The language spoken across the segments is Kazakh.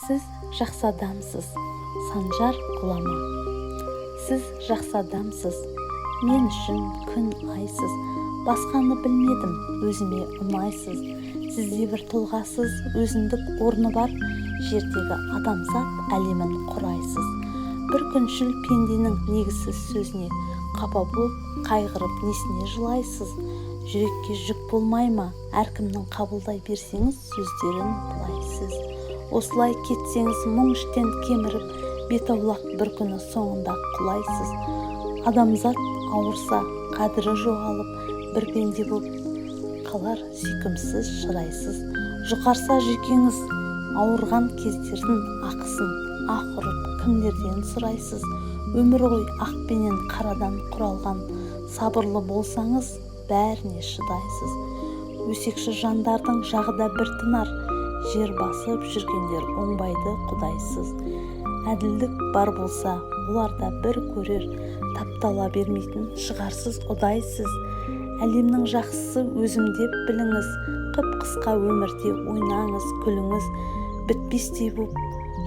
Сіз жақсы адамсыз, Санжар Ғұлама. Сіз жақсы адамсыз, мен үшін күн айсыз. Басқаны білмедім, өзіме ұнайсыз. Сізде бір тұлғасыз, өзіндік орны бар, жердегі адамзат әлемін құрайсыз. Бір күншіл пенденің негізсіз сөзіне қапа болып, қайғырып несіне жылайсыз. Жүрекке жүк болмай ма, әркімнің қабылдай берсеңіз сөздерін былайсыз. Осылай кетсеңіз мұң іштен кеміріп, бет аулақ бір күні соңында құлайсыз. Адамзат ауырса, қадірі жоғалып, бір пенде болып қалар сүйкімсіз, шырайсыз. Жұқарса жүйкеңіз, ауырған кездердің ақысын ақ ұрып кімдерден сұрайсыз. Өмір ғой ақ пенен қарадан құралған, сабырлы болсаңыз бәріне шыдайсыз. Өсекші жандардың жағы да бір тынар, жер басып жүргендер оңбайды құдайсыз. Әділдік бар болса, оларда бір көрер, таптала бермейтін шығарсыз ұдайсыз. Әлемнің жақсысы өзім деп біліңіз, қып-қысқа өмірде ойнаңыз, күліңіз. Бітпестей боп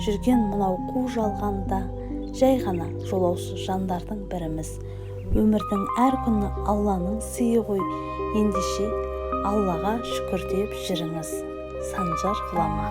жүрген мынау қу жалғанда, жай ғана жолаушы жандардың біріміз. Өмірдің әр күні Алланың сыйы ғой, ендеше Аллаға шүкір деп жүріңіз. Санжар Ғұлама.